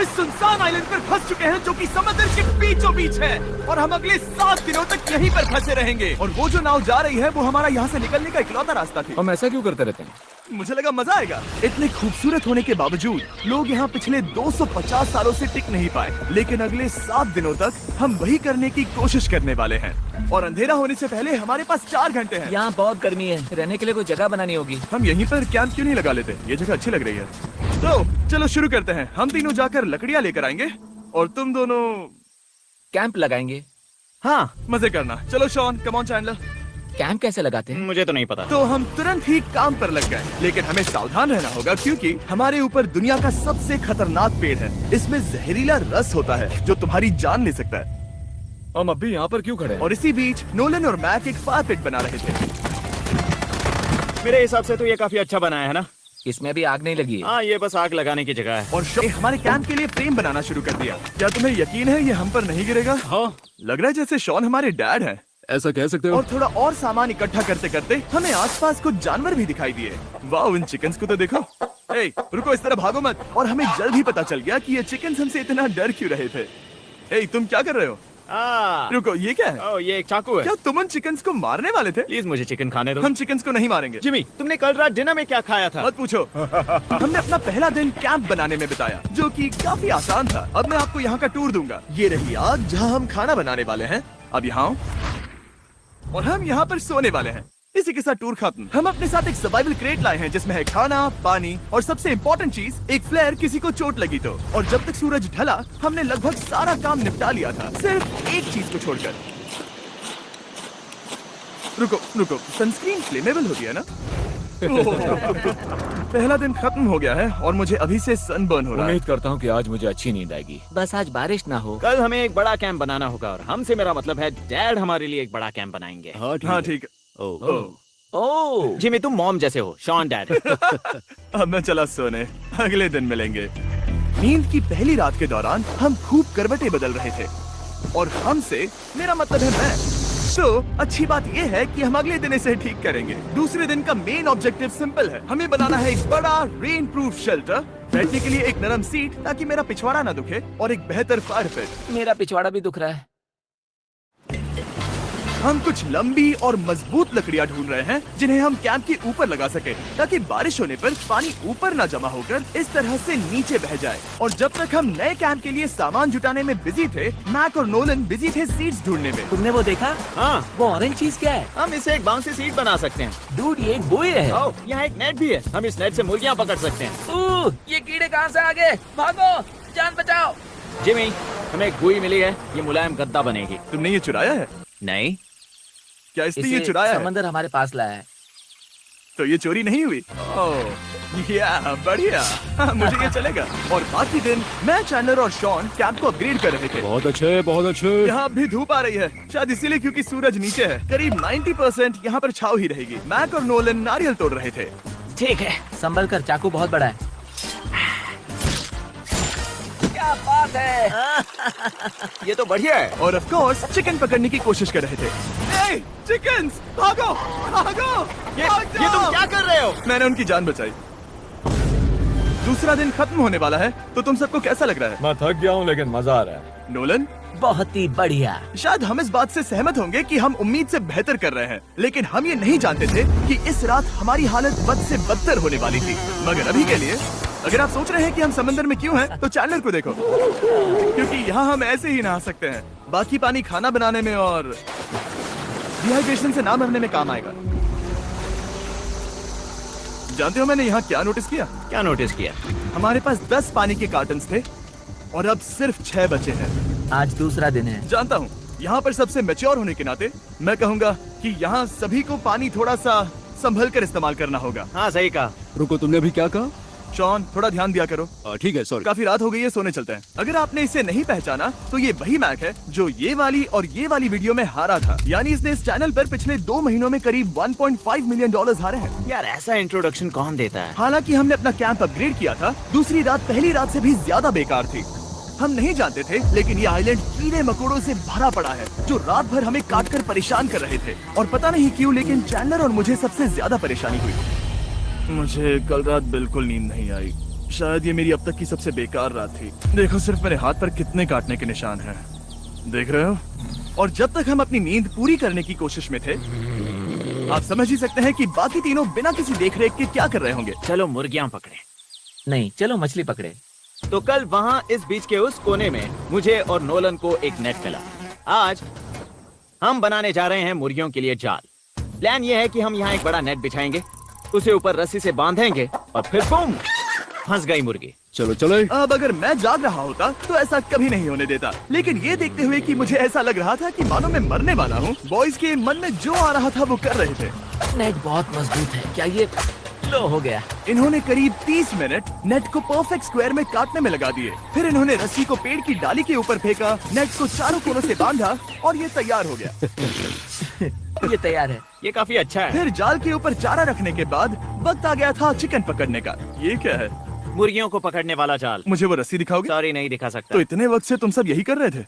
हम इस सुनसान आइलैंड पर फंस चुके हैं जो कि समंदर के बीचों बीच है और हम अगले 7 दिनों तक यहीं पर फंसे रहेंगे। और वो जो नाव जा रही है वो हमारा यहाँ से निकलने का इकलौता रास्ता थी। हम ऐसा क्यों करते रहते हैं? मुझे लगा मजा आएगा। इतने खूबसूरत होने के बावजूद लोग यहाँ पिछले 250 सालों से टिक नहीं पाए, लेकिन अगले 7 दिनों तक हम वही करने की कोशिश करने वाले हैं। और अंधेरा होने से पहले हमारे पास 4 घंटे हैं। यहाँ बहुत गर्मी है, रहने के लिए कोई जगह बनानी होगी। हम यहीं पर कैंप क्यों नहीं लगा लेते? ये जगह अच्छी लग रही है। तो चलो शुरू करते हैं। हम तीनों जाकर लकड़ियाँ लेकर आएंगे और तुम दोनों कैंप लगाएंगे। हाँ मजे करना। चलो Shawn, come on Chandler. Camp कैसे लगाते हैं? मुझे तो नहीं पता। तो हम तुरंत ही काम पर लग गए, लेकिन हमें सावधान रहना होगा क्योंकि हमारे ऊपर दुनिया का सबसे खतरनाक पेड़ है। इसमें जहरीला रस होता है जो तुम्हारी जान ले सकता है। हम अभी यहाँ पर क्यों खड़े हैं? और इसी बीच नोलन और मैक एक फायर पिट बना रहे थे। मेरे हिसाब से तो ये काफी अच्छा बनाया है ना? इसमें भी आग नहीं लगी है। हाँ, ये बस आग लगाने की जगह है। और शॉन ने हमारे कैंप के लिए फ्रेम बनाना शुरू कर दिया। क्या तुम्हें यकीन है ये हम पर नहीं गिरेगा? हाँ, लग रहा है जैसे शॉन हमारे डैड हैं। ऐसा कह सकते हो। और थोड़ा और सामान इकट्ठा करते करते हमें आसपास कुछ जानवर भी दिखाई दिए। वाह, इन चिकन्स को तो देखो। ए, रुको, इस तरह भागो मत। और हमें जल्द ही पता चल गया कि ये चिकन्स हमसे इतना डर क्यों रहे थे। ए, तुम क्या कर रहे हो? रुको, ये क्या है? ये एक चाकू है। क्या तुम उन चिकन्स को मारने वाले थे? प्लीज मुझे चिकन खाने दो। हम चिकन्स को नहीं मारेंगे। जिमी, तुमने कल रात डिनर में क्या खाया था? मत पूछो। हमने अपना पहला दिन कैंप बनाने में बिताया, जो कि काफी आसान था। अब मैं आपको यहाँ का टूर दूंगा। ये रही आग जहाँ हम खाना बनाने वाले हैं। अब यहाँ आओ। और हम यहाँ पर सोने वाले हैं। इसी के साथ टूर खत्म। हम अपने साथ एक सर्वाइवल क्रेट लाए हैं जिसमें है खाना, पानी और सबसे इम्पोर्टेंट चीज एक फ्लेयर, किसी को चोट लगी तो। और जब तक सूरज ढला हमने लगभग सारा काम निपटा लिया था, सिर्फ एक चीज को छोड़कर। रुको, सनस्क्रीन फ्लेमेबल होती है ना? पहला दिन खत्म हो गया है और मुझे अभी से सनबर्न हो रहा है। उम्मीद करता हूँ कि आज मुझे अच्छी नींद आएगी। बस आज बारिश ना हो। कल हमें एक बड़ा कैंप बनाना होगा और हमसे मेरा मतलब है डैड हमारे लिए एक बड़ा कैंप बनाएंगे। हाँ ठीक है। ओह, जिमी, तुम मॉम जैसे हो। Shawn dad. अब मैं चला सोने, अगले दिन मिलेंगे। नींद की पहली रात के दौरान हम खूब करवटें बदल रहे थे और हमसे मेरा मतलब है मैं। तो अच्छी बात यह है कि हम अगले दिन इसे ठीक करेंगे। दूसरे दिन का मेन ऑब्जेक्टिव सिंपल है। हमें बनाना है एक बड़ा रेन प्रूफ शेल्टर, बैठने के लिए एक नरम सीट ताकि मेरा पिछवाड़ा ना दुखे, और एक बेहतर फायर पिट। मेरा पिछवाड़ा भी दुख रहा है। हम कुछ लंबी और मजबूत लकड़ियां ढूंढ रहे हैं जिन्हें हम कैंप के ऊपर लगा सके ताकि बारिश होने पर पानी ऊपर न जमा होकर इस तरह से नीचे बह जाए। और जब तक हम नए कैंप के लिए सामान जुटाने में बिजी थे, मैक और नोलन बिजी थे सीड्स ढूंढने में। तुमने वो देखा? हाँ, वो ऑरेंज चीज क्या है? हम इसे एक बांस से सीट बना सकते हैं। डूड, ये एक बुए है। यहाँ एक नेट भी है। हम इस नेट से मुर्गियाँ पकड़ सकते हैं। ये कीड़े कहाँ से आ गए? भागो, जान बचाओ। जिमी, हमें एक बुई मिली है। ये मुलायम गद्दा बनेगी। तुमने ये चुराया है? नहीं, क्या इसने ये इसे चुराया है? समंदर हमारे पास लाया है। तो ये चोरी नहीं हुई? ओह या बढ़िया। हाँ, मुझे ये चलेगा। और बाकी दिन मैं, चैंडलर और शॉन कैंप को अपग्रेड कर रहे थे। बहुत अच्छे, बहुत अच्छे। यहाँ भी धूप आ रही है, शायद इसीलिए क्योंकि सूरज नीचे है। करीब 90% यहाँ पर छाव ही रहेगी। मैक और नोलन नारियल तोड़ रहे थे। ठीक है, संभल कर, चाकू बहुत बड़ा है। क्या बात है। ये तो बढ़िया है। और ऑफ कोर्स चिकन पकड़ने की कोशिश कर रहे थे। ए, चिकन्स, भागो, भागो, ये तुम क्या कर रहे हो? मैंने उनकी जान बचाई। दूसरा दिन खत्म होने वाला है, तो तुम सबको कैसा लग रहा है? मैं थक गया हूँ लेकिन मजा आ रहा है। नोलन, बहुत ही बढ़िया। शायद हम इस बात से सहमत होंगे कि हम उम्मीद से बेहतर कर रहे हैं, लेकिन हम ये नहीं जानते थे कि इस रात हमारी हालत बद से बदतर होने वाली थी। मगर अभी के लिए, अगर आप सोच रहे हैं कि हम समंदर में क्यों हैं, तो चैंडलर को देखो, क्योंकि यहाँ हम ऐसे ही नहा सकते हैं। बाकी पानी खाना बनाने में और डिहाइड्रेशन से ना मरने में काम आएगा। जानते हो मैंने यहाँ क्या नोटिस किया? क्या नोटिस किया? हमारे पास 10 पानी के कार्टन्स थे और अब सिर्फ 6 बचे हैं। आज दूसरा दिन है। जानता हूँ, यहाँ पर सबसे मैच्योर होने के नाते मैं कहूँगा कि यहाँ सभी को पानी थोड़ा सा संभल कर इस्तेमाल करना होगा। हाँ, सही कहा। रुको, तुमने अभी क्या कहा? शॉन, थोड़ा ध्यान दिया करो। ठीक है, सॉरी। काफी रात हो गई है, सोने चलते हैं। अगर आपने इसे नहीं पहचाना तो ये वही मैक है जो ये वाली और ये वाली वीडियो में हारा था। यानी इसने इस चैनल पर पिछले 2 महीनों में करीब $1.5 मिलियन हारे हैं। यार, ऐसा इंट्रोडक्शन कौन देता है? हालांकि हमने अपना कैंप अपग्रेड किया था, दूसरी रात पहली रात से भी ज्यादा बेकार थी। हम नहीं जानते थे, लेकिन ये आइलैंड कीड़े मकोड़ों से भरा पड़ा है जो रात भर हमें काट कर परेशान कर रहे थे। और पता नहीं क्यों, लेकिन चैंडलर और मुझे सबसे ज्यादा परेशानी हुई। मुझे कल रात बिल्कुल नींद नहीं आई। शायद ये मेरी अब तक की सबसे बेकार रात थी। देखो सिर्फ मेरे हाथ पर कितने काटने के निशान हैं। देख रहे हो? और जब तक हम अपनी नींद पूरी करने की कोशिश में थे, आप समझ ही सकते हैं कि बाकी तीनों बिना किसी देखरेख के क्या कर रहे होंगे। चलो मुर्गियां पकड़े। नहीं, चलो मछली पकड़े। तो कल वहाँ इस बीच के उस कोने में मुझे और नोलन को एक नेट मिला। आज हम बनाने जा रहे हैं मुर्गियों के लिए जाल। प्लान ये है कि हम यहाँ एक बड़ा नेट बिछाएंगे, उसे ऊपर रस्सी से बांधेंगे और फिर बूम, फंस गई मुर्गी। चलो चलो। अब अगर मैं जाग रहा होता तो ऐसा कभी नहीं होने देता, लेकिन ये देखते हुए कि मुझे ऐसा लग रहा था कि मानो मैं मरने वाला हूँ, बॉयज के मन में जो आ रहा था वो कर रहे थे। नेट बहुत मजबूत है। क्या ये लो हो गया? इन्होंने करीब 30 मिनट नेट को परफेक्ट स्क्वायर में काटने में लगा दिए। फिर इन्होंने रस्सी को पेड़ की डाली के ऊपर फेंका, नेट को चारों कोनों से बांधा और ये तैयार हो गया। ये तैयार है। ये काफी अच्छा है। फिर जाल के ऊपर चारा रखने के बाद वक्त आ गया था चिकन पकड़ने का। ये क्या है? मुर्गियों को पकड़ने वाला जाल। मुझे वो रस्सी दिखाओगे? सॉरी, नहीं दिखा सकता। तो इतने वक्त से तुम सब यही कर रहे थे?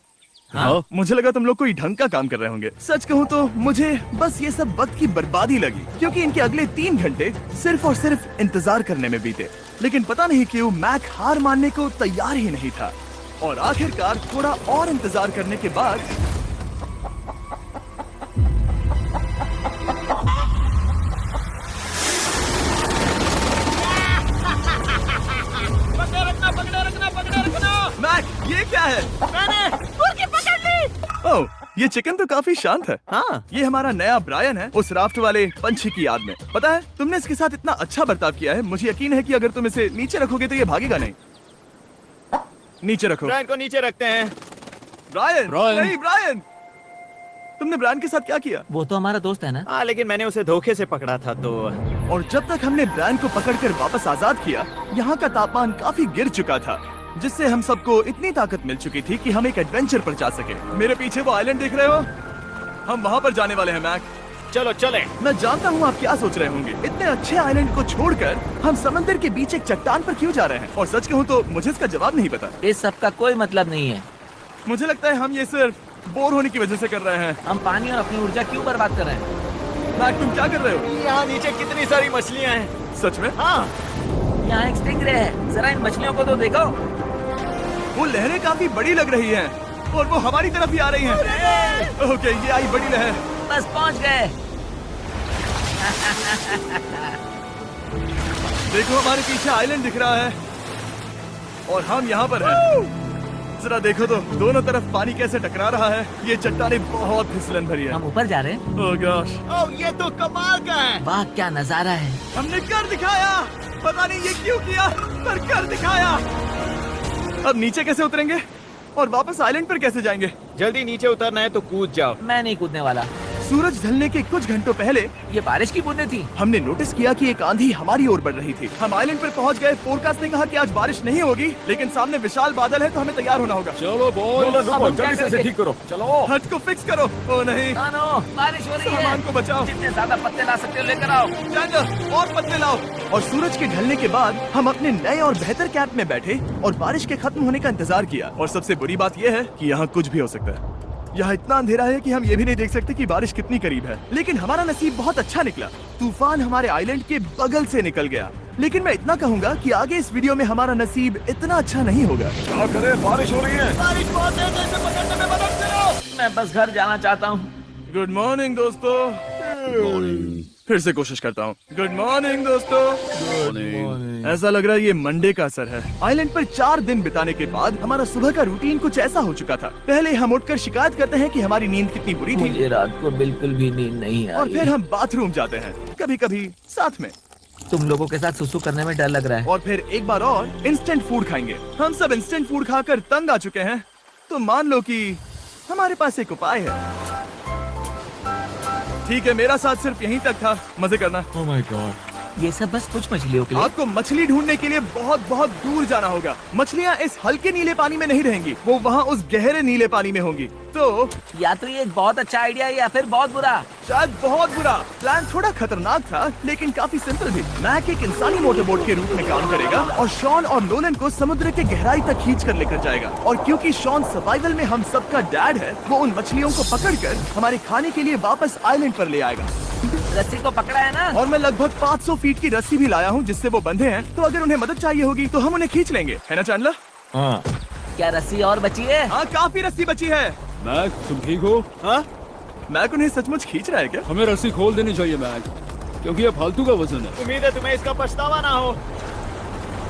हाँ। मुझे लगा तुम लोग कोई ढंग का काम कर रहे होंगे। सच कहूँ तो मुझे बस ये सब वक्त की बर्बादी लगी, क्योंकि इनके अगले 3 घंटे सिर्फ और सिर्फ इंतजार करने में बीते। लेकिन पता नहीं क्यों मैक हार मानने को तैयार ही नहीं था, और आखिरकार थोड़ा और इंतजार करने के बाद मैक, ये क्या है? मैंने मुर्गी पकड़ ली। ओह, ये चिकन तो काफी शांत है। हाँ, ये हमारा नया ब्रायन है, उस राफ्ट वाले पंछी की याद में। पता है, तुमने इसके साथ इतना अच्छा बर्ताव किया है, मुझे यकीन है कि अगर तुम इसे नीचे रखोगे तो ये भागेगा नहीं। नीचे रखो। ब्रायन को नीचे रखते हैं। Brian, Brian. नहीं ब्रायन। तुमने ब्रायन के साथ क्या किया? वो तो हमारा दोस्त है ना। हाँ, लेकिन मैंने उसे धोखे से पकड़ा था तो। और जब तक हमने ब्रायन को पकड़कर वापस आजाद किया, यहाँ का तापमान काफी गिर चुका था, जिससे हम सबको इतनी ताकत मिल चुकी थी कि हम एक एडवेंचर पर जा सके। मेरे पीछे वो आइलैंड देख रहे हो? हम वहाँ पर जाने वाले हैं मैक। चलो चले। मैं जानता हूँ आप क्या सोच रहे होंगे, इतने अच्छे आइलैंड को छोड़कर हम समंदर के बीच एक चट्टान पर क्यों जा रहे हैं? और सच कहूँ तो मुझे इसका जवाब नहीं पता। इस सब का कोई मतलब नहीं है। मुझे लगता है हम ये सिर्फ बोर होने की वजह से कर रहे हैं। हम पानी और अपनी ऊर्जा क्यों बर्बाद कर रहे हैं? मैक, तुम क्या कर रहे हो? यहाँ नीचे कितनी सारी मछलियाँ हैं। सच में? हाँ, यहाँ एक स्टिंगरे है। जरा इन मछलियों को तो देखो। वो लहरें काफी बड़ी लग रही हैं और वो हमारी तरफ ही आ रही हैं। ओके, ये आई बड़ी लहर। बस पहुँच गए। देखो, हमारे पीछे आइलैंड दिख रहा है और हम यहाँ पर हैं। जरा देखो तो, दोनों तरफ पानी कैसे टकरा रहा है। ये चट्टानें बहुत फिसलन भरी है। हम ऊपर जा रहे हैं। ओह गॉश, ओह, ये तो कमाल का है। वाह, क्या नजारा है। हमने कर दिखाया। पता नहीं ये क्यों किया, पर कर दिखाया। अब नीचे कैसे उतरेंगे और वापस आइलैंड पर कैसे जाएंगे? जल्दी नीचे उतरना है तो कूद जाओ। मैं नहीं कूदने वाला। सूरज ढलने के कुछ घंटों पहले ये बारिश की बूंदें थी। हमने नोटिस किया कि एक आंधी हमारी ओर बढ़ रही थी। हम आइलैंड पर पहुंच गए। फोरकास्ट ने कहा कि आज बारिश नहीं होगी, लेकिन सामने विशाल बादल है तो हमें तैयार होना होगा। चलो बॉय, अब हम क्या करेंगे? ठीक करो। चलो। हट को फिक्स करो। ओ नहीं, नो, बारिश हो रही सामान है। को बचाओ। जितने ज्यादा पत्ते ला सकते हो लेकर आओ। चैंडलर, और पत्ते लाओ। और सूरज के ढलने के बाद हम अपने नए और बेहतर कैंप में बैठे और बारिश के खत्म होने का इंतजार किया। और सबसे बुरी बात यह है कि यहाँ कुछ भी हो सकता है। यहाँ इतना अंधेरा है कि हम ये भी नहीं देख सकते कि बारिश कितनी करीब है। लेकिन हमारा नसीब बहुत अच्छा निकला। तूफान हमारे आइलैंड के बगल से निकल गया। लेकिन मैं इतना कहूँगा कि आगे इस वीडियो में हमारा नसीब इतना अच्छा नहीं होगा। क्या करें, बारिश हो रही है। बारिश बहुत तेज है, इसे पकड़ने में मदद करो। मैं बस घर जाना चाहता हूँ। गुड मॉर्निंग दोस्तों। फिर से कोशिश करता हूँ। गुड मॉर्निंग दोस्तों। ऐसा लग रहा है ये मंडे का असर है। आइलैंड पर 4 दिन बिताने के बाद हमारा सुबह का रूटीन कुछ ऐसा हो चुका था। पहले हम उठकर शिकायत करते हैं कि हमारी नींद कितनी बुरी थी, मुझे रात को बिल्कुल भी नींद नहीं और आई। फिर हम बाथरूम जाते हैं, कभी कभी साथ में, तुम लोगों के साथ सुसु करने में डर लग रहा है। और फिर एक बार और इंस्टेंट फूड खाएंगे। हम सब इंस्टेंट फूड खाकर तंग आ चुके हैं, तो मान लो कि हमारे पास एक उपाय है। ठीक है, मेरा साथ सिर्फ यहीं तक था। मजे करना। ओह माय गॉड, ये सब बस कुछ मछलियों के लिए। आपको मछली ढूंढने के लिए बहुत बहुत दूर जाना होगा। मछलियाँ इस हल्के नीले पानी में नहीं रहेंगी, वो वहाँ उस गहरे नीले पानी में होंगी। तो या तो ये एक बहुत अच्छा आइडिया है या फिर बहुत बुरा। शायद बहुत बुरा। प्लान थोड़ा खतरनाक था, लेकिन काफी सिंपल भी। मैक एक इंसानी मोटरबोट के रूप में काम करेगा और शॉन और नोलन को समुद्र के गहराई तक खींच कर लेकर जाएगा। और क्योंकि शॉन सर्वाइवल में हम सबका डैड है, वो उन मछलियों को पकड़कर हमारे खाने के लिए वापस आइलैंड पर ले आएगा। रस्सी को पकड़ा है ना? और मैं लगभग 500 फीट की रस्सी भी लाया हूँ जिससे वो बंधे हैं, तो अगर उन्हें मदद चाहिए होगी तो हम उन्हें खींच लेंगे, है ना चैंडलर? हाँ। क्या रस्सी और बची है? हाँ, काफी रस्सी बची है। मैक, तुम ठीक हो? हाँ, मैक उन्हें सचमुच खींच रहा है क्या? हमें रस्सी खोल देनी चाहिए मैक, क्योंकि ये फालतू का वजन है। उम्मीद है तुम्हें इसका पछतावा ना हो।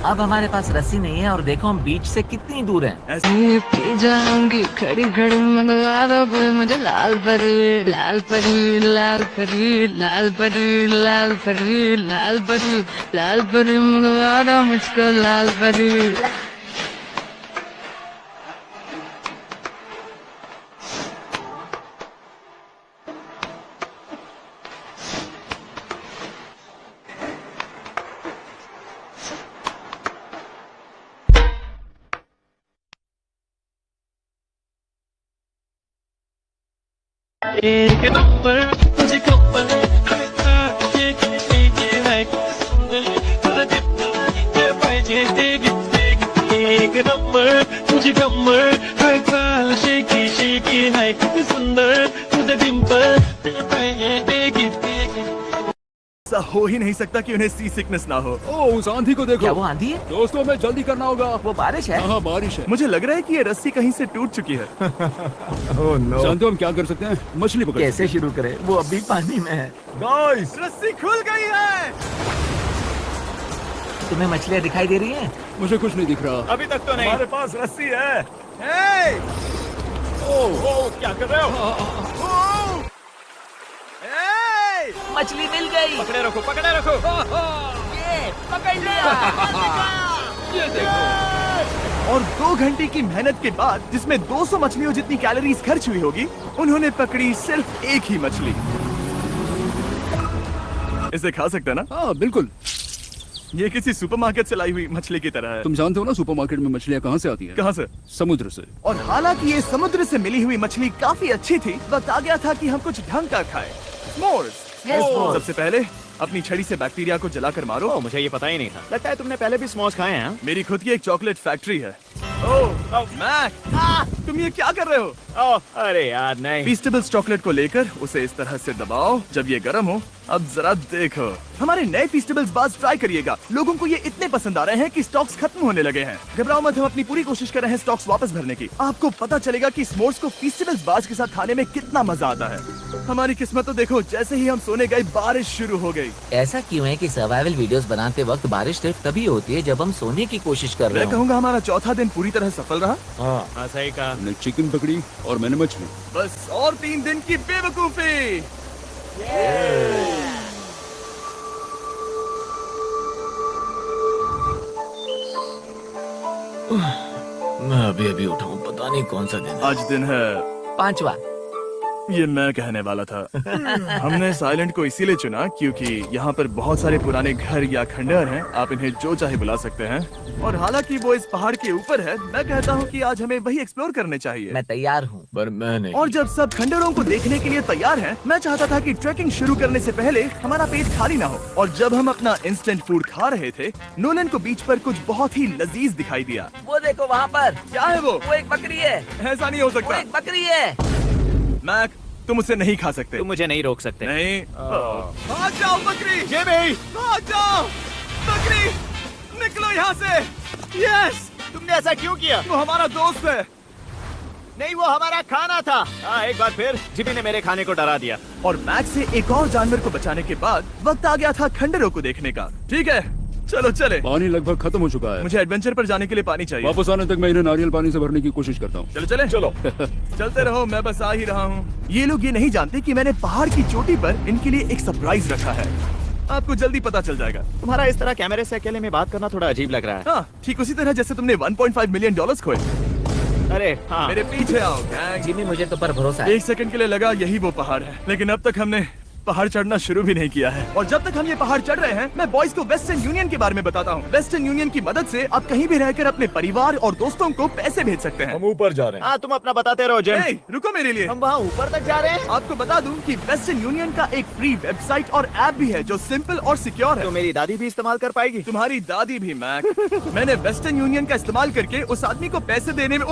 अब हमारे पास रस्सी नहीं है और देखो हम बीच से कितनी दूर हैं। ऐसे ये पी जाऊंगी खड़ी खड़ी मंगवा दो कोई मुझे लाल परी लाल परी लाल परी लाल परी लाल परी लाल परी लाल परी मंगवा दो मुझको लाल परी। एक नंबर मुझे कमर करता ये है एक नंबर मुझे कमर करता शेकी शेकी है सुंदर तुझे डिंपल देगी ऐसा हो ही नहीं सकता कि उन्हें सी सिकनेस ना हो। ओ, उस आंधी को क्या देखो। वो आंधी है? दोस्तों, हमें जल्दी करना होगा। वो बारिश है? हाँ, बारिश है। मुझे लग रहा है कि ये रस्सी कहीं से टूट चुकी है। Oh no. जानते हो हम क्या कर सकते हैं? मछली पकड़ कैसे शुरू करें? वो अभी पानी में है। गाइस, रस्सी खुल गई है। तुम्हें मछलियाँ दिखाई दे रही हैं? मुझे कुछ नहीं दिख रहा। अभी तक तो नहीं। हमारे पास रस्सी है। हे! ओह, क्या कर रहे हो? ओह! हे! मछली मिल गई। पकड़े रखो, पकड़े रखो। ये पकड़ लिया। ये देखो। और 2 घंटे की मेहनत के बाद, जिसमें 200 मछलियों जितनी कैलोरीज खर्च हुई होगी, उन्होंने पकड़ी सिर्फ एक ही मछली। इसे खा सकते हैं ना? हाँ, बिल्कुल। ये किसी सुपरमार्केट से लाई हुई मछली की तरह है। तुम जानते हो ना सुपरमार्केट में मछलियाँ कहाँ से आती है? कहाँ से? समुद्र से। और हालांकि ये समुद्र से मिली हुई मछली काफी अच्छी थी, वक्त आ गया था कि हम कुछ ढंग का खाएं। S'mores। S'mores। सबसे पहले अपनी छड़ी से बैक्टीरिया को जलाकर मारो। ओह, मुझे ये पता ही नहीं था। लगता है तुमने पहले भी स्मोक्स खाए हैं। मेरी खुद की एक चॉकलेट फैक्ट्री है। ओह मैक, तुम ये क्या कर रहे हो? ओह, अरे यार नहीं। फीस्टेबल्स चॉकलेट को लेकर उसे इस तरह से दबाओ। जब ये गर्म हो, अब जरा देखो। हमारे नए फीस्टेबल्स बाज ट्राई करिएगा। लोगों को ये इतने पसंद आ रहे हैं कि स्टॉक्स खत्म होने लगे हैं। घबराओ मत, हम अपनी पूरी कोशिश कर रहे हैं स्टॉक्स वापस भरने की। आपको पता चलेगा कि s'mores को फीस्टेबल्स बाज के साथ खाने में कितना मजा आता है। हमारी किस्मत तो देखो, जैसे ही हम सोने गए बारिश शुरू हो गई। ऐसा क्यों है कि सर्वाइवल वीडियोस बनाते वक्त बारिश सिर्फ तभी होती है जब हम सोने की कोशिश कर रहे मैं हो? कहूँगा हमारा चौथा दिन पूरी तरह सफल रहा। हाँ, सही कहा। हमने चिकन पकड़ी और मैंने मछली। बस और 3 दिन की बेवकूफी। मैं अभी अभी उठा हूँ, पता नहीं कौन सा दिन है। आज दिन है 5वां। ये मैं कहने वाला था। हमने इस आइलैंड को इसीलिए चुना क्योंकि यहाँ पर बहुत सारे पुराने घर या खंडहर हैं। आप इन्हें जो चाहे बुला सकते हैं। और हालांकि वो इस पहाड़ के ऊपर है, मैं कहता हूँ कि आज हमें वही एक्सप्लोर करने चाहिए। मैं तैयार हूँ, पर मैं नहीं। और जब सब खंडहरों को देखने के लिए तैयार हैं, मैं चाहता था कि ट्रैकिंग शुरू करने से पहले हमारा पेट खाली ना हो। और जब हम अपना इंस्टेंट फूड खा रहे थे, नोलन को बीच पर कुछ बहुत ही लजीज दिखाई दिया। वो देखो वहाँ पर। क्या है वो? वो एक बकरी है। ऐसा नहीं हो वो सकता। एक बकरी है। मैक, तुम उसे नहीं खा सकते। तुम मुझे नहीं रोक सकते। नहीं। भाग जाओ बकरी। ये भी। भाग जाओ बकरी, निकलो यहाँ से। यस, तुमने ऐसा क्यों किया? वो हमारा दोस्त है। नहीं, वो हमारा खाना था। हाँ, एक बार फिर जिमी ने मेरे खाने को डरा दिया। और मैक से एक और जानवर को बचाने के बाद वक्त आ गया था खंडहरों को देखने का। ठीक है, चलो चले। पानी लगभग खत्म हो चुका है। मुझे एडवेंचर पर जाने के लिए पानी चाहिए। वापस आने तक मैं इन्हें नारियल पानी से भरने की कोशिश करता हूँ। चलो चले। चलो चलते रहो, मैं बस आ ही रहा हूँ। ये लोग ये नहीं जानते कि मैंने पहाड़ की चोटी पर इनके लिए एक सरप्राइज रखा है। आपको जल्दी पता चल जाएगा। तुम्हारा इस तरह कैमरे से अकेले में बात करना थोड़ा अजीब लग रहा है। हाँ, ठीक उसी तरह जैसे तुमने $1.5 मिलियन खोए। अरे हाँ। मेरे पीछे आओ गैंग। जिमी, मुझे तो पर भरोसा है। 1 सेकंड के लिए लगा यही वो पहाड़ है, लेकिन अब तक हमने पहाड़ चढ़ना शुरू भी नहीं किया है। और जब तक हम ये पहाड़ चढ़ रहे हैं, मैं बॉयज को वेस्टर्न यूनियन के बारे में बताता हूँ। वेस्टर्न यूनियन की मदद से आप कहीं भी रहकर अपने परिवार और दोस्तों को पैसे भेज सकते हैं। हम ऊपर जा रहे हैं। हाँ, तुम अपना बताते रहो जिम। Hey, रुको मेरे लिए। हम वहाँ ऊपर तक जा रहे हैं। आपको बता दूं कि वेस्टर्न यूनियन का एक फ्री वेबसाइट और ऐप भी है जो सिंपल और सिक्योर है। तो मेरी दादी भी इस्तेमाल कर पाएगी। तुम्हारी दादी भी मैक। मैंने वेस्टर्न यूनियन का इस्तेमाल करके उस आदमी को पैसे देने में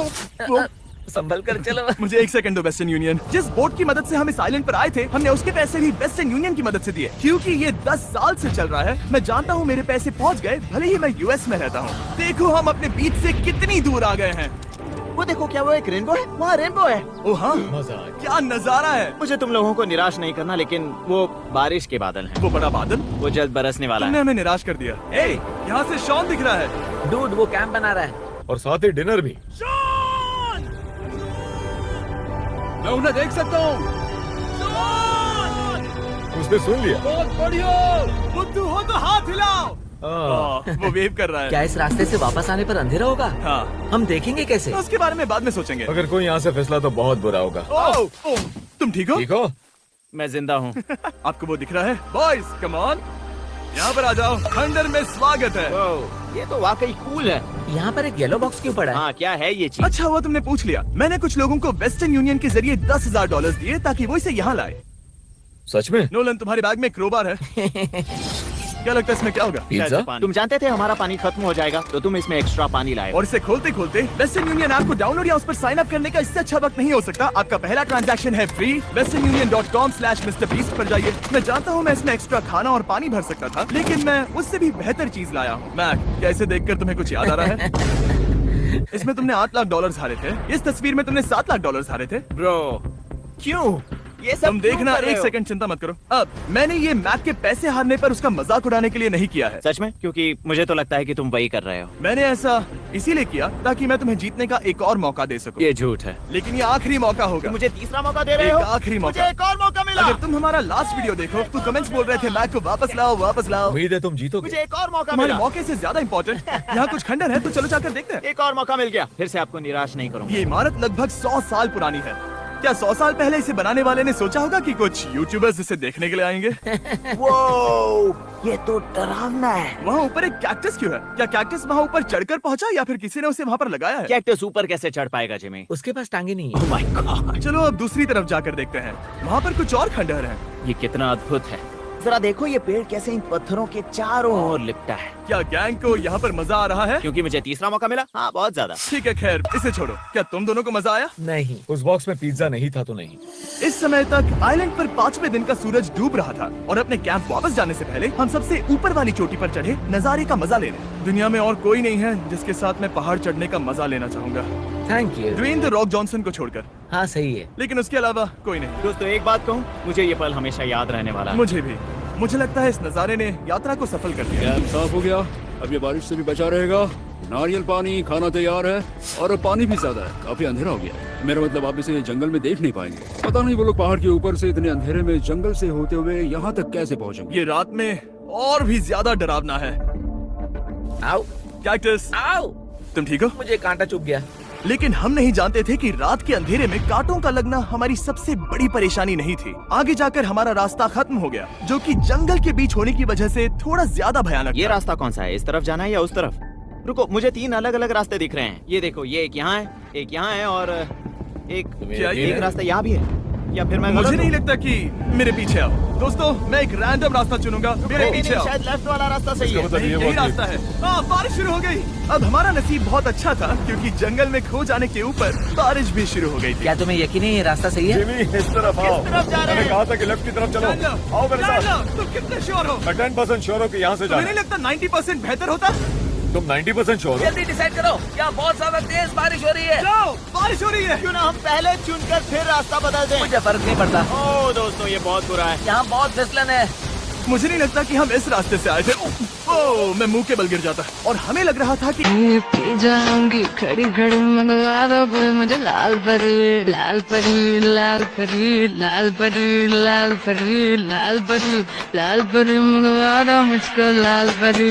संभल कर चलो। मुझे 1 सेकंड दो वेस्टर्न यूनियन। जिस बोट की मदद से हम इस आइलैंड पर आए थे, हमने उसके पैसे भी वेस्टर्न यूनियन की मदद से दिए, क्योंकि ये 10 साल से चल रहा है। मैं जानता हूँ मेरे पैसे पहुँच गए, भले ही मैं यूएस में रहता हूँ। देखो हम अपने बीच से कितनी दूर आ गए हैं। वो देखो, क्या वो एक रेनबो है? वहाँ रेनबो है। ओ हाँ, क्या नजारा है। मुझे तुम लोगों को निराश नहीं करना, लेकिन वो बारिश के बादल हैं। वो बड़ा बादल, वो जल्द बरसने वाला तुमने है। हमें निराश कर दिया। ए, यहाँ से शॉन दिख रहा है। डूड वो कैंप बना रहा है। और साथ ही डिनर भी। शॉन! मैं उन्हें देख सकता हूँ। उसने सुन लिया। बहुत बढ़िया। बुद्धू हो तो हाथ हिलाओ। वो वेव कर रहा है। क्या इस रास्ते से वापस आने पर अंधेरा होगा? हाँ, हम देखेंगे कैसे? उसके बारे में बाद में सोचेंगे। अगर कोई यहाँ से फिसला तो बहुत बुरा होगा। ओ, तुम ठीक हो? ठीक हो? मैं जिंदा हूँ। आपको वो दिख रहा है? बॉयज कम ऑन, यहाँ पर आ जाओ। थंडर में स्वागत है। ये तो वाकई कूल है। यहाँ पर एक येलो बॉक्स क्यों पड़ा है? हाँ, क्या है ये चीज? अच्छा हुआ तुमने पूछ लिया। मैंने कुछ लोगों को वेस्टर्न यूनियन के जरिए $10,000 दिए ताकि वो इसे यहाँ लाए। सच में? नोलन, तुम्हारे बैग में क्रोबार है। क्या लगता है इसमें क्या होगा? पिज्जा? तुम जानते थे हमारा पानी खत्म हो जाएगा, तो तुम इसमें एक्स्ट्रा पानी लाए। और इसे खोलते खोलते वेस्टर्न यूनियन ऐप को डाउनलोड या उस पर साइन अप करने का इससे अच्छा वक्त नहीं हो सकता। आपका पहला ट्रांजैक्शन है फ्री। westernunion.com/MrBeast पर जाइए। मैं जानता हूँ मैं इसमें एक्स्ट्रा खाना और पानी भर सकता था, लेकिन मैं उससे भी बेहतर चीज लाया हूँ। मैक, क्या इसे देखकर तुम्हें कुछ याद आ रहा है? इसमें तुमने $8 लाख हारे थे। इस तस्वीर में तुमने $7 लाख हारे थे। ब्रो, क्यों ये सब तुम देखना, क्यों कर रहे 1 हो? सेकंड चिंता मत करो। अब मैंने ये मैक के पैसे हारने पर उसका मजाक उड़ाने के लिए नहीं किया है। सच में? क्योंकि मुझे तो लगता है कि तुम वही कर रहे हो। मैंने ऐसा इसीलिए किया ताकि मैं तुम्हें जीतने का एक और मौका दे सकूं। ये झूठ है। लेकिन ये आखिरी मौका होगा। मुझे तीसरा मौका दे रहे हो? एक आखिरी मौका। मुझे एक और मौका मिला। अगर तुम हमारा लास्ट वीडियो देखो तो कमेंट्स बोल रहे थे मैक को वापस लाओ, वापस लाओ। उम्मीद है तुम जीतोगे। मुझे एक और मौका तुम्हारे मिला। मौके से ज्यादा इम्पोर्टेंट यहाँ कुछ खंडर है, तो चलो जाकर देखते हैं। एक और मौका मिल गया। फिर से आपको निराश नहीं करूंगा। ये इमारत लगभग 100 साल पुरानी है। क्या 100 साल पहले इसे बनाने वाले ने सोचा होगा कि कुछ यूट्यूबर्स इसे देखने के लिए आएंगे? वो ये तो डरावना है। वहाँ ऊपर एक कैक्टस क्यों है? क्या कैक्टस वहाँ ऊपर चढ़कर पहुँचा या फिर किसी ने उसे वहाँ पर लगाया है? कैक्टस ऊपर कैसे चढ़ पाएगा जिमी? उसके पास टांगे नहीं है। ओह माय गॉड, चलो अब दूसरी तरफ जाकर देखते हैं। वहाँ पर कुछ और खंडहर हैं। ये कितना अद्भुत है। जरा देखो ये पेड़ कैसे इन पत्थरों के चारों ओर लिपटा है। क्या गैंग को यहाँ पर मजा आ रहा है? क्योंकि मुझे तीसरा मौका मिला। हाँ, बहुत ज्यादा। ठीक है, खैर इसे छोड़ो। क्या तुम दोनों को मजा आया? नहीं। उस बॉक्स में पिज्जा नहीं था तो नहीं। इस समय तक आइलैंड पर 5वें दिन का सूरज डूब रहा था और अपने कैंप वापस जाने से पहले हम सबसे ऊपर वाली चोटी पर चढ़े नजारे का मजा लेने। दुनिया में और कोई नहीं है जिसके साथ मैं पहाड़ चढ़ने का मजा लेना चाहूंगा, thank you. Dwayne the Rock Johnson को छोड़कर। हाँ सही है। लेकिन उसके अलावा कोई नहीं। दोस्तों, एक बात कहूँ, मुझे ये पल हमेशा याद रहने वाला है। मुझे भी। मुझे लगता है इस नजारे ने यात्रा को सफल कर दिया। कैंप साफ हो गया। अब ये बारिश से भी बचा रहेगा। नारियल पानी, खाना तैयार है और अब पानी भी ज्यादा है। काफी अंधेरा हो गया। मेरा मतलब आप इसे जंगल में देख नहीं पाएंगे। पता नहीं वो लोग पहाड़ के ऊपर से इतने अंधेरे में जंगल से होते हुए यहाँ तक कैसे पहुँचेंगे। ये रात में और भी ज्यादा डरावना है। आओ कैक्टस, आओ। तुम ठीक हो? मुझे कांटा चुभ गया। लेकिन हम नहीं जानते थे कि रात के अंधेरे में कांटों का लगना हमारी सबसे बड़ी परेशानी नहीं थी। आगे जाकर हमारा रास्ता खत्म हो गया, जो कि जंगल के बीच होने की वजह से थोड़ा ज्यादा भयानक ये था। रास्ता कौन सा है? इस तरफ जाना है या उस तरफ? रुको, मुझे 3 अलग अलग रास्ते दिख रहे हैं। ये देखो, ये एक यहाँ है, एक यहाँ है और क्या ये- एक रास्ता यहाँ भी है। या फिर मैं मुझे गलत नहीं हूँ? लगता कि मेरे पीछे आओ। दोस्तों, मैं एक रैंडम रास्ता चुनूंगा। मेरे नहीं, पीछे नहीं, आओ। शायद लेफ्ट वाला रास्ता सही है। नहीं, यही रास्ता है। हाँ, बारिश शुरू हो गई। अब हमारा नसीब बहुत अच्छा था क्योंकि जंगल में खो जाने के ऊपर बारिश भी शुरू हो गई थी। क्या तुम्हें यकीन है ये रास्ता सही है? जिमी, इस तरफ आओ। किस तरफ जा रहे हैं? मैंने कहा था कि लेफ्ट की तरफ चलो। जान लो, आओ मेरे जान साथ। लो, तुम कितने श्योर हो? मैं 10% श्योर हूँ कि यहाँ से तुम्हें जाना। नहीं लगता 90% बेहतर होता? तुम 90% श्योर हो? जल्दी डिसाइड करो। क्या बहुत ज्यादा तेज बारिश हो रही है? जाओ, बारिश हो रही है। क्यों ना हम पहले चुनकर फिर रास्ता बदल दें? मुझे फर्क नहीं पड़ता। ओह दोस्तों, ये बहुत बुरा है। यहाँ बहुत फिसलन है। मुझे नहीं लगता कि हम इस रास्ते से आए थे। ओह, मैं मुंह के बल गिर जाता। और हमें लग रहा था कि ये पी जाऊंगी खड़ी खड़ी मंगवा दो कोई मुझे लाल परी लाल परी लाल परी लाल परी लाल परी लाल परी लाल परी मंगवा दो मुझको लाल परी।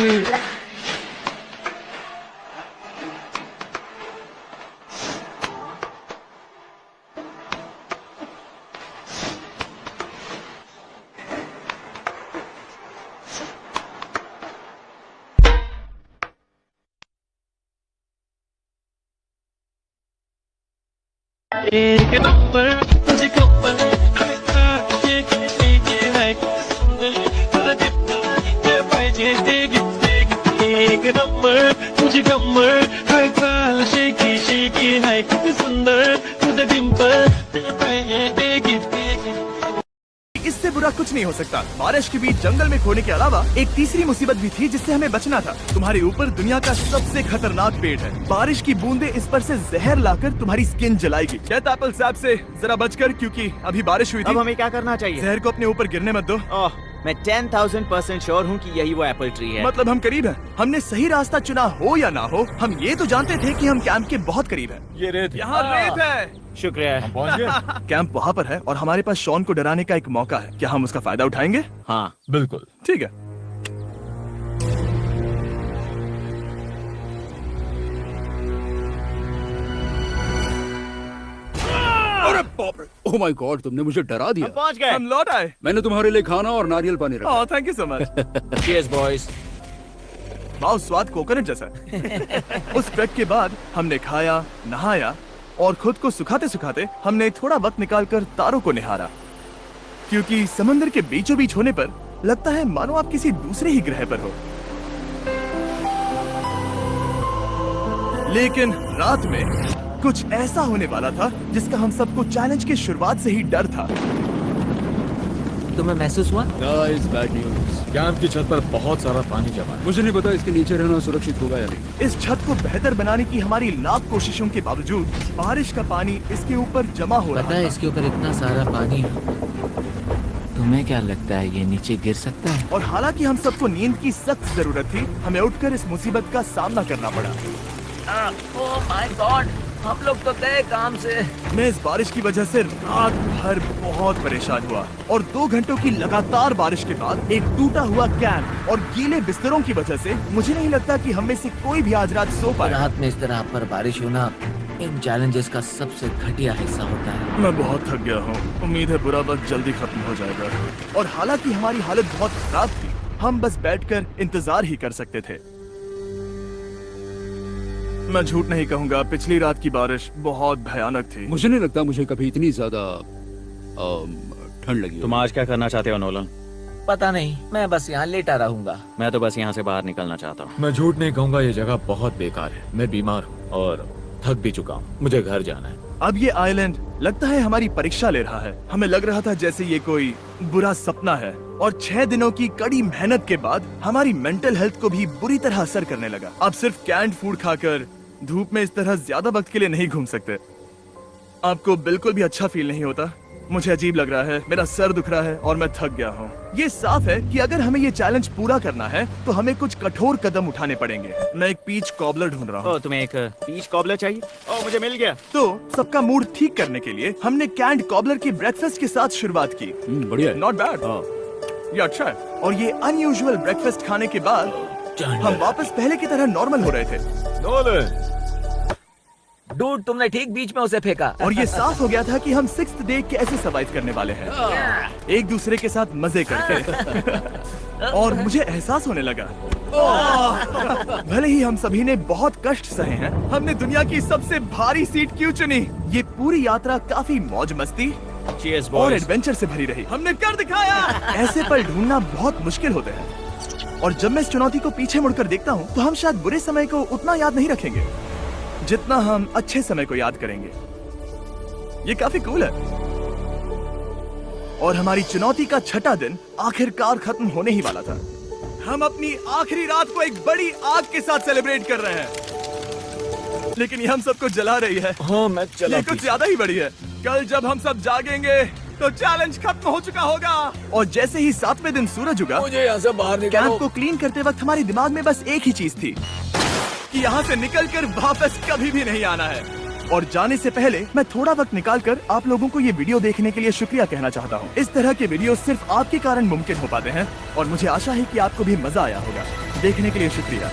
एक नंबर तुझे कमर है तुझे पाहिजे एक नंबर तुझी कमर हाय बाल शेकी शेकी हाय किती सुंदर तुझं डिंपल इससे बुरा कुछ नहीं हो सकता। बारिश के बीच जंगल में खोने के अलावा एक तीसरी मुसीबत भी थी जिससे हमें बचना था। तुम्हारे ऊपर दुनिया का सबसे खतरनाक पेड़ है। बारिश की बूंदें इस पर से जहर लाकर तुम्हारी स्किन जलाएगी। डेथ एप्पल सैप से जरा बचकर, क्योंकि अभी बारिश हुई थी। अब हमें क्या करना चाहिए? जहर को अपने ऊपर गिरने मत दो। ओह, मैं 10,000% श्योर हूँ कि यही वो एप्पल ट्री है। मतलब हम करीब हैं। हमने सही रास्ता चुना हो या ना हो, हम ये तो जानते थे कि हम कैंप के बहुत करीब हैं। ये रेत यहाँ रेत है। शुक्रिया। पहुंच गए। कैंप वहाँ पर है और हमारे पास शॉन को डराने का एक मौका है। क्या हम उसका फायदा उठाएंगे? हाँ, बिल्कुल। ठीक है। अरे बाप रे, ओह माय गॉड, तुमने मुझे डरा दिया। हम पहुँच गए। हम लौट आए। मैंने तुम्हारे लिए खाना और नारियल पानी रखा। Oh, thank you so much. Cheers boys. वाह, स्वाद कोकोनट जैसा है। उस ट्रैक के बाद हमने खाया, नहाया और खुद को सुखाते सुखाते हमने थोड़ा वक्त निकालकर तारों को निहारा, क्योंकि समंदर के बीचों बीच होने पर लगता है मानो आप किसी दूसरे ही ग्रह पर हो। लेकिन रात में कुछ ऐसा होने वाला था जिसका हम सबको चैलेंज के शुरुआत से ही डर था। तुम्हें महसूस हुआ? Guys, bad news. कैंप की छत पर बहुत सारा पानी जमा है। मुझे नहीं पता इसके नीचे रहना सुरक्षित होगा या नहीं। इस छत को बेहतर बनाने की हमारी लाख कोशिशों के बावजूद बारिश का पानी इसके ऊपर जमा हो पता रहा है था। इसके ऊपर इतना सारा पानी है। तुम्हें क्या लगता है ये नीचे गिर सकता है? और हालांकि हम सबको नींद की सख्त जरूरत थी, हमें उठकर इस मुसीबत का सामना करना पड़ा। ओह माय गॉड, हम लोग तो गए काम से। मैं इस बारिश की वजह से रात भर बहुत परेशान हुआ और 2 घंटों की लगातार बारिश के बाद एक टूटा हुआ कैंप और गीले बिस्तरों की वजह से मुझे नहीं लगता कि हम में से कोई भी आज रात सो पाए। रात में इस तरह पर बारिश होना इन चैलेंजेस का सबसे घटिया हिस्सा होता है। मैं बहुत थक गया हूँ। उम्मीद है बुरा वक्त जल्दी खत्म हो जाएगा। और हालांकि हमारी हालत बहुत खराब थी, हम बस बैठकर इंतजार ही कर सकते थे। मैं झूठ नहीं कहूंगा, पिछली रात की बारिश बहुत भयानक थी। मुझे नहीं लगता मुझे कभी इतनी ज्यादा ठंड लगी। तुम आज क्या करना चाहते हो नोलन? पता नहीं, मैं बस यहाँ लेटा रहूंगा। मैं तो बस यहाँ से बाहर निकलना चाहता हूँ। मैं झूठ नहीं कहूंगा, ये जगह बहुत बेकार है। मैं बीमार हूँ और थक भी चुका हूँ। मुझे घर जाना है। अब ये आइलैंड लगता है हमारी परीक्षा ले रहा है। हमें लग रहा था जैसे ये कोई बुरा सपना है और 6 दिनों की कड़ी मेहनत के बाद हमारी मेंटल हेल्थ को भी बुरी तरह असर करने लगा। अब सिर्फ कैंड फूड खाकर धूप में इस तरह ज्यादा वक्त के लिए नहीं घूम सकते। आपको बिल्कुल भी अच्छा फील नहीं होता? मुझे अजीब लग रहा है, मेरा सर दुख रहा है और मैं थक गया हूँ। ये साफ है कि अगर हमें ये चैलेंज पूरा करना है तो हमें कुछ कठोर कदम उठाने पड़ेंगे। मैं एक पीच कॉबलर ढूंढ रहा हूँ। ओह, तुम्हें एक पीच कॉबलर चाहिए? ओह, मुझे मिल गया। तो सबका मूड ठीक करने के लिए हमने कैंड कॉबलर की ब्रेकफास्ट के साथ शुरुआत की। बढ़िया है। नॉट बैड, ये अच्छा है। और ये अनयूजुअल ब्रेकफास्ट खाने के बाद हम वापस पहले की तरह नॉर्मल हो रहे थे। नोलन, डूड, तुमने ठीक बीच में उसे फेंका। और ये साफ हो गया था कि हम 6th डे कैसे सर्वाइव करने वाले हैं, एक दूसरे के साथ मजे करके। और मुझे एहसास होने लगा, भले ही हम सभी ने बहुत कष्ट सहे हैं, हमने दुनिया की सबसे भारी सीट क्यों चुनी। ये पूरी यात्रा काफी मौज मस्ती Cheers, और boys. एडवेंचर से भरी रही। हमने कर दिखाया। ऐसे पल ढूंढना बहुत मुश्किल होते हैं और जब मैं इस चुनौती को पीछे मुड़कर देखता हूँ तो हम शायद बुरे समय को उतना याद नहीं रखेंगे जितना हम अच्छे समय को याद करेंगे। ये काफी कूल है। और हमारी चुनौती का 6ठा दिन आखिरकार खत्म होने ही वाला था। हम अपनी आखिरी रात को एक बड़ी आग के साथ सेलिब्रेट कर रहे हैं, लेकिन ये हम सबको जला रही है। हाँ मैं चला। ये कुछ ज्यादा ही बड़ी है। कल जब हम सब जागेंगे तो चैलेंज खत्म हो चुका होगा। और जैसे ही 7वें दिन सूरज उगा, मुझे यहाँ से बाहर कैंप निकालो। को क्लीन करते वक्त हमारे दिमाग में बस एक ही चीज थी कि यहाँ से निकलकर वापस कभी भी नहीं आना है। और जाने से पहले मैं थोड़ा वक्त निकालकर आप लोगों को ये वीडियो देखने के लिए शुक्रिया कहना चाहता हूँ। इस तरह के वीडियो सिर्फ आपके कारण मुमकिन हो पाते हैं और मुझे आशा है कि आपको भी मजा आया होगा। देखने के लिए शुक्रिया।